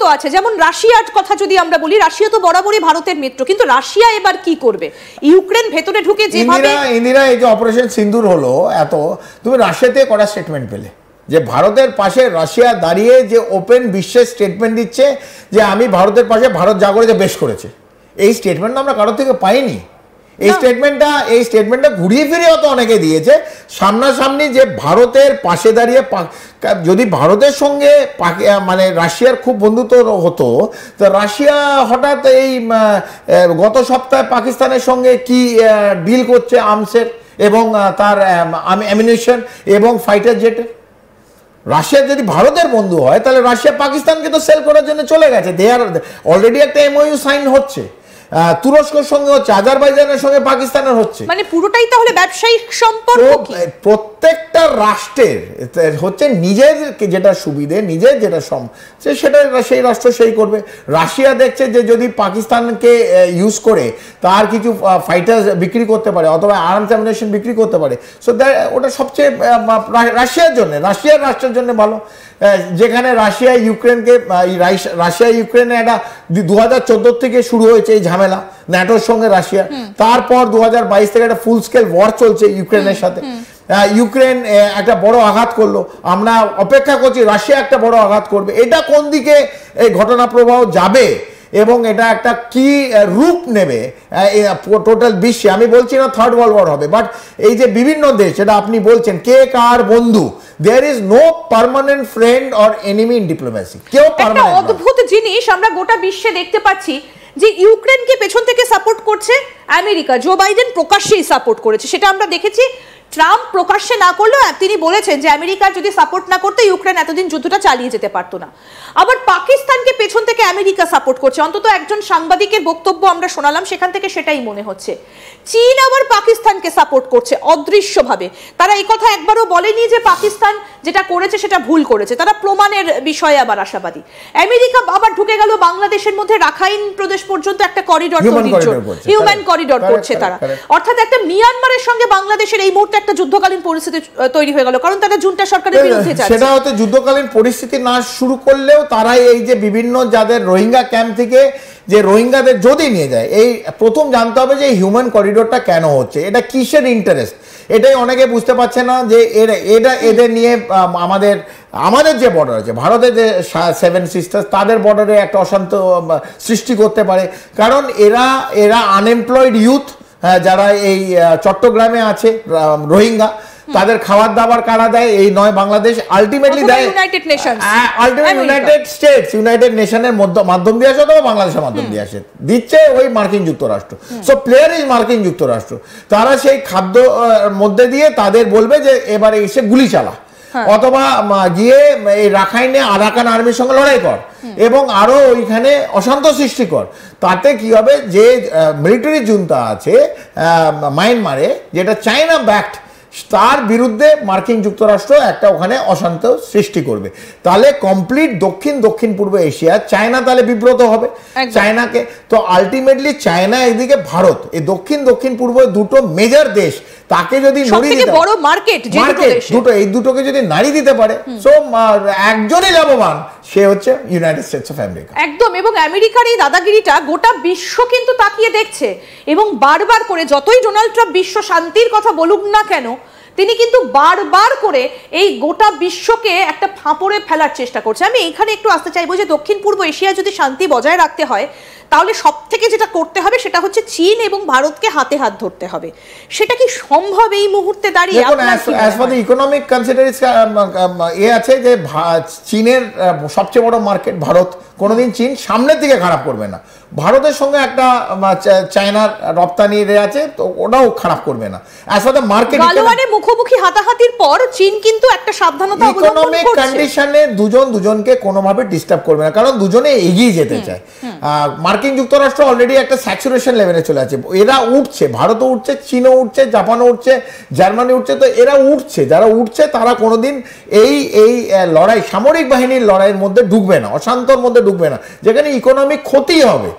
তো আছে, যেমন রাশিয়ার কথা যদি আমরা বলি, রাশিয়া তো বরাবরই ভারতের মিত্র, কিন্তু রাশিয়া এবার কি করবে? ইউক্রেন ভেতরে ঢুকে যেভাবে ইন্দিরা এই যে অপারেশন সিন্দুর হলো, এত তুমি রাশিয়াতে কটা স্টেটমেন্ট পেলে যে ভারতের পাশে রাশিয়া দাঁড়িয়ে যে ওপেন বিশ্বের স্টেটমেন্ট দিচ্ছে যে আমি ভারতের পাশে, ভারত যা করেছে বেশ করেছে, এই স্টেটমেন্ট আমরা কারোর থেকে পাইনি। এই স্টেটমেন্টটা ঘুরিয়ে ফিরিয়ে তো অনেকে দিয়েছে, সামনাসামনি যে ভারতের পাশে দাঁড়িয়ে যদি ভারতের সঙ্গে মানে রাশিয়ার খুব বন্ধুত্ব হতো, তো রাশিয়া হঠাৎ এই গত সপ্তাহে পাকিস্তানের সঙ্গে কি ডিল করছে আর্মসের এবং তার অ্যামিনিশন এবং ফাইটার জেটের। রাশিয়া যদি ভারতের বন্ধু হয় তাহলে রাশিয়া পাকিস্তানকে তো সেল করার জন্য চলে গেছে, দে আর অলরেডি একটা এমওইউ সাইন হচ্ছে, তুরস্কের সঙ্গে হচ্ছে, আজারবাইজানের সঙ্গে পাকিস্তানের হচ্ছে, মানে পুরোটাই তাহলে ব্যবসায়িক সম্পর্ক। প্রত্যেকটা রাষ্ট্রের হচ্ছে নিজের যেটা সুবিধে, নিজের যেটা সেটা সেই রাষ্ট্র সেই করবে। রাশিয়া দেখছে যে যদি পাকিস্তানকে ইউজ করে তার কিছু ফাইটার বিক্রি করতে পারে অথবা আর্মস অ্যামিনেশন বিক্রি করতে পারে, সো ওটা সবচেয়ে রাশিয়ার জন্য, রাশিয়ার রাষ্ট্রের জন্য ভালো। যেখানে রাশিয়া ইউক্রেনে একটা 2014 থেকে শুরু হয়েছে এই ঝামেলা ন্যাটোর সঙ্গে রাশিয়া, তারপর 2022 থেকে একটা ফুল স্কেল ওয়ার চলছে ইউক্রেনের সাথে। ইউক্রেন একটা বড় আঘাত করলো, আমরা অপেক্ষা করছি রাশিয়া একটা বড় আঘাত করবে। এটা কোন দিকে এই ঘটনা প্রবাহ যাবে এবং এটা একটা কি রূপ নেবে টোটাল বিশ্বে, আমি বলছি না থার্ড ওয়ার্ল্ড ওয়ার হবে, বাট এই যে বিভিন্ন দেশ, যেটা আপনি বলছেন কে কার বন্ধু, there is no permanent friend or enemy in diplomacy, কেউ পার্মানেন্ট। অদ্ভুত জিনিস আমরা গোটা বিশ্বে দেখতে পাচ্ছি যে ইউক্রেনকে পেছন থেকে সাপোর্ট করছে আমেরিকা, জো বাইডেন প্রকাশ্যেই সাপোর্ট করেছে, সেটা আমরা দেখেছি। ট্রাম্প প্রকাশ্যে না করলেও তিনি বলেছেন যে আমেরিকা যদি সাপোর্ট না করতো ইউক্রেন এতদিন যুদ্ধটা চালিয়ে যেতে পারতো না। আবার পাকিস্তানকে পেছন থেকে আমেরিকা সাপোর্ট করছে, অন্তত একজন সাংবাদিকের বক্তব্য আমরা শোনালাম, সেখান থেকে সেটাই মনে হচ্ছে। চীন আবার পাকিস্তানকে সাপোর্ট করছে অদৃশ্যভাবে, তারা এই কথা একবারও বলেনি যে পাকিস্তান যেটা করেছে সেটা ভুল করেছে, তারা প্রমাণের বিষয়ে আবার আশাবাদী। আমেরিকা আবার ঢুকে গেল বাংলাদেশের মধ্যে, রাখাইন প্রদেশ পর্যন্ত একটা করিডর হিউম্যান করিডর করছে তারা, অর্থাৎ একটা মিয়ানমারের সঙ্গে বাংলাদেশের এই মুহূর্তে একটা যুদ্ধকালীন পরিস্থিতি তৈরি হয়ে গেল, কারণ তারা জুনটা সরকারের বিরুদ্ধে যাচ্ছে। সেটা হয়তো যুদ্ধকালীন পরিস্থিতি না শুরু করলেও তারা এই যে বিভিন্ন যাদের রোহিঙ্গা ক্যাম্প থেকে যে রোহিঙ্গাদের যদি নিয়ে যায়, এই প্রথম জানতে হবে যে হিউম্যান করিডোরটা কেন হচ্ছে, এটা কিসের ইন্টারেস্ট, এটাই অনেকে বুঝতে পারছে না। যে এটা এদের নিয়ে আমাদের যে বর্ডার আছে, ভারতের যে 7 সিস্টার্স, তাদের বর্ডারে একটা অশান্ত সৃষ্টি করতে পারে, কারণ এরা আনএমপ্লয়েড ইউথ যারা এই চট্টগ্রামে আছে রোহিঙ্গা, তাদের খাবার দাবার কারা দেয়? এই নয় বাংলাদেশ, আলটিমেটলি দেয় ইউনাইটেড স্টেটস, ইউনাইটেড নেশনের মাধ্যম দিয়ে আসে অথবা বাংলাদেশের মাধ্যম দিয়ে আসে, দিচ্ছে ওই মার্কিন যুক্তরাষ্ট্র। সো প্লেয়ার ইজ মার্কিন যুক্তরাষ্ট্র, তারা সেই খাদ্য মধ্যে দিয়ে তাদের বলবে যে এবারে এসে গুলি চালা, অথবা গিয়ে এই রাখাইনে আরাকান আর্মির সঙ্গে লড়াই কর এবং আরো ওইখানে অশান্ত সৃষ্টি কর। তাতে কি হবে, যে মিলিটারি জুন্তা আছে মায়ানমারে, যেটা চায়না ব্যাকড, তার বিরুদ্ধে মার্কিন যুক্তরাষ্ট্র একটা ওখানে অশান্ত সৃষ্টি করবে, তাহলে কমপ্লিট দক্ষিণ পূর্ব এশিয়া চায়না তাহলে বিব্রত হবে চায়নাকে। তো আলটিমেটলি চায়না একদিকে, ভারত, এই দক্ষিণ পূর্ব দুটো মেজর দেশ, তাকে যদি বড় মার্কেট দুটো, এই দুটোকে যদি নাড়ি দিতে পারে, সো একজনই লাভবান, সে হচ্ছে ইউনাইটেড স্টেটস অফ আমেরিকা। একদম, এবং আমেরিকার এই দাদাগিরিটা গোটা বিশ্ব কিন্তু তাকিয়ে দেখছে, এবং বারবার করে যতই ডোনাল্ড ট্রাম্প বিশ্ব শান্তির কথা বলুক না কেন, তিনি কিন্তু বারবার করে এই গোটা বিশ্বকে একটা ফাঁপড়ে ফেলার চেষ্টা করছে। আমি এখানে একটু আসতে চাইবো যে দক্ষিণ পূর্ব এশিয়ায় যদি শান্তি বজায় রাখতে হয়, তাহলে সব থেকে যেটা করতে হবে সেটা হচ্ছে চীন এবং ভারতকে হাতে হাত ধরতে হবে। সেটা কি সম্ভব এই মুহূর্তে দাঁড়িয়ে? ইকোনমিক কনসিডারেশন আছে যে চীনের সবচেয়ে বড় মার্কেট ভারত, কোনোদিন চীন সামনের দিকে খারাপ করবে না। ভারতের সঙ্গে একটা চায়নার রপ্তানি আছে, তো ওটাও খারাপ করবে না। মুখোমুখি হাতাহাতির পর চীন কিন্তু একটা সাবধানতা অবলম্বন করছে। ইকোনমিক কন্ডিশনে দুজনকে কোনোভাবে ডিস্টার্ব করবে না, কারণ দুজনে এগিয়ে যেতে চায়। মার্কিন যুক্তরাষ্ট্র অলরেডি একটা স্যাচুরেশন লেভেলে চলে আছে, এরা উঠছে, ভারতও উঠছে, চীনও উঠছে, জাপানও উঠছে, জার্মানি উঠছে, তো এরা উঠছে। যারা উঠছে তারা কোনোদিন এই লড়াই, সামরিক বাহিনীর লড়াইয়ের মধ্যে ঢুকবে না, অশান্তর মধ্যে ঢুকবে না, যেখানে ইকোনমিক ক্ষতি হবে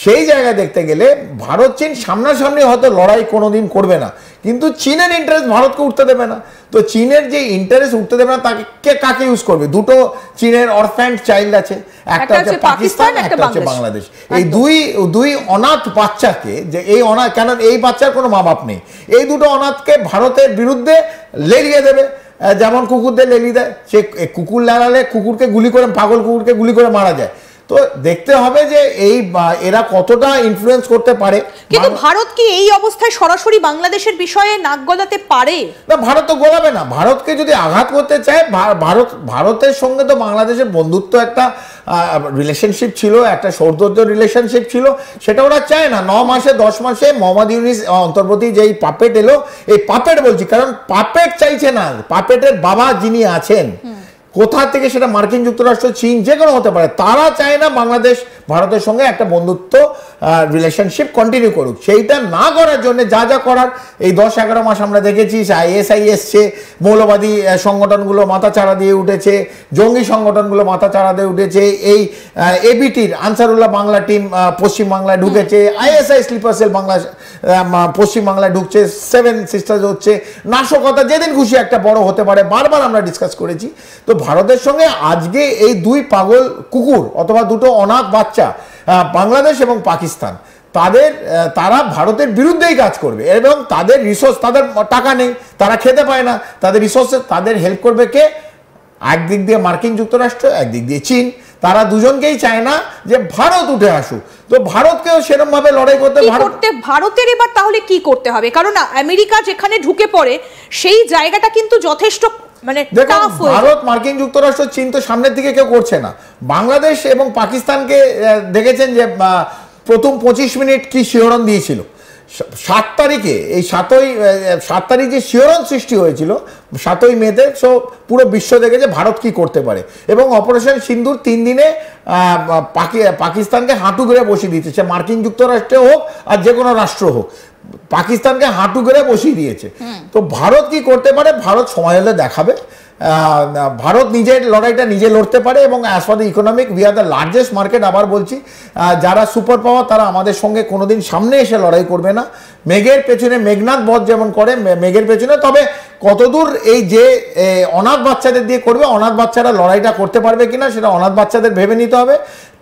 সেই জায়গায় দেখতে গেলে ভারত চীন সামনাসামনি হয়তো লড়াই কোনোদিন করবে না, কিন্তু চীনের ইন্টারেস্ট ভারতকে উঠতে দেবে না। তো চীনের যে ইন্টারেস্ট উঠতে দেবে না তাকে কাকে ইউজ করবে? দুটো চীনের অরফ্যান্ড চাইল্ড আছে, একটা হচ্ছে পাকিস্তান, একটা হচ্ছে বাংলাদেশ। এই দুই অনাথ বাচ্চাকে, যে এই অনাথ, কেন এই বাচ্চার কোনো মা বাপ নেই, এই দুটো অনাথকে ভারতের বিরুদ্ধে লেলিয়ে দেবে, যেমন কুকুরদের লেলিয়ে দেয়। সে কুকুর লাগালে কুকুরকে গুলি করে, পাগল কুকুরকে গুলি করে মারা যায়। তো দেখতে হবে যে এই এরা কতটা ইনফ্লুয়েন্স করতে পারে। কিন্তু ভারত কি এই অবস্থায় সরাসরি বাংলাদেশের বিষয়ে নাক গলাতে পারে? না, ভারত তো গোলাবে না। ভারতকে যদি আঘাত করতে চায়, ভারতের সঙ্গে তো বাংলাদেশের বন্ধুত্ব একটা রিলেশনশিপ ছিল, একটা সৌহার্দ্য রিলেশনশিপ ছিল, সেটা ওরা চায় না। 9 মাসে 10 মাসে মোহাম্মদ ইউনিস অন্তর্বর্তী যেই পাপেট এলো, এই পাপেট বলছি কারণ পাপেট চাইছে না, পাপেটের বাবা যিনি আছেন কোথা থেকে, সেটা মার্কিন যুক্তরাষ্ট্র, চীন, যে কোনো হতে পারে, তারা চায় না বাংলাদেশ ভারতের সঙ্গে একটা বন্ধুত্ব রিলেশনশিপ কন্টিনিউ করুক। সেইটা না করার জন্য যা যা করার এই 10-11 মাস আমরা দেখেছি, আইএসআই এসছে, মৌলবাদী সংগঠনগুলো মাথাচাড়া দিয়ে উঠেছে, জঙ্গি সংগঠনগুলো মাথাচাড়া দিয়ে উঠেছে, এই এবিটির আনসারুল্লাহ বাংলা টিম পশ্চিমবাংলায় ঢুকেছে, আইএসআই স্লিপার সেল পশ্চিমবাংলায় ঢুকছে, 7 সিস্টার্স হচ্ছে, নাশকতা যেদিন খুশি একটা বড় হতে পারে, বারবার আমরা ডিসকাস করেছি। তো ভারতের সঙ্গে আজকে এই দুই পাগল কুকুর অথবা দুটো অনাথ বাচ্চা, বাংলাদেশ এবং পাকিস্তান, তারা ভারতের বিরুদ্ধেই কাজ করবে, এবং তাদের রিসোর্স, তাদের টাকা নেই, তারা খেতে পায় না, তাদের রিসোর্সে তাদের হেল্প করবে কে? একদিক দিয়ে মার্কিন যুক্তরাষ্ট্র, একদিক দিয়ে চীন। তারা দুজনকেই চায় না যে ভারত উঠে আসুক। তো ভারতকেও সেরকম ভাবে লড়াই করতে ভারতের এবার তাহলে কি করতে হবে? কারণ আমেরিকা যেখানে ঢুকে পড়ে সেই জায়গাটা কিন্তু যথেষ্ট, মানে ভারত, মার্কিন যুক্তরাষ্ট্র, চীন তো সামনের দিকে কেউ করছে না। বাংলাদেশ এবং পাকিস্তানকে দেখেছেন যে প্রথম 25 মিনিট কি শিহরণ দিয়েছিল। 7 তারিখে, এই 7 তারিখ যে শিহরণ সৃষ্টি হয়েছিল 7ই মেতে, সো পুরো বিশ্ব দেখেছে ভারত কি করতে পারে। এবং অপারেশন সিন্দুর 3 দিনে পাকিস্তানকে হাঁটু গেড়ে বসিয়ে দিয়েছে, সে মার্কিন যুক্তরাষ্ট্রে হোক আর যে কোনো রাষ্ট্র হোক, পাকিস্তানকে হাঁটু গেড়ে বসিয়ে দিয়েছে। তো ভারত কি করতে পারে? ভারত সময় হলে দেখাবে। ভারত নিজের লড়াইটা নিজে লড়তে পারে, এবং as far the economic we are the largest market. আবার বলছি, যারা সুপার পাওয়ার তারা আমাদের সঙ্গে কোনোদিন সামনে এসে লড়াই করবে না। মেঘের পেছনে মেঘনাথ বধ যেমন করে, মেঘের পেছনে, তবে কতদূর এই যে অনাথ বাচ্চাদের দিয়ে করবে, অনাথ বাচ্চারা লড়াইটা করতে পারবে কিনা সেটা অনাথ বাচ্চাদের ভেবে নিতে হবে।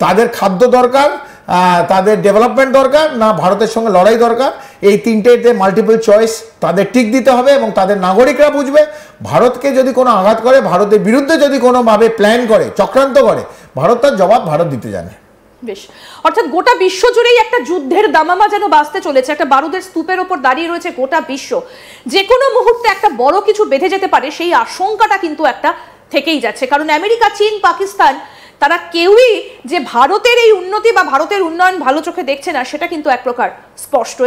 তাদের খাদ্য দরকার, তাদের ডেভেলপমেন্ট দরকার, না ভারতের সঙ্গে লড়াই দরকার। এই তিনটেতে মাল্টিপল চয়েস তাদের টিক দিতে হবে, এবং তাদের নাগরিকরা বুঝবে ভারতকে যদি কোনো আঘাত করে, ভারতের বিরুদ্ধে যদি কোনোভাবে প্ল্যান করে, চক্রান্ত করে, ভারত তার জবাব ভারত দিতে জানে। বেশ, অর্থাৎ গোটা বিশ্ব জুড়েই একটা যুদ্ধের দামামা যেন বাজতে চলেছে, একটা বারুদের স্তূপের ওপর দাঁড়িয়ে রয়েছে গোটা বিশ্ব। যে কোনো মুহূর্তে একটা বড় কিছু বেঁধে যেতে পারে, সেই আশঙ্কাটা কিন্তু একটা থেকেই যাচ্ছে। কারণ আমেরিকা, চীন, পাকিস্তান, তারা কেউই যে ভারতের এই উন্নতি বা ভারতের উন্নয়ন ভালো চোখে দেখছে না, সেটা কিন্তু এক প্রকার স্পষ্ট।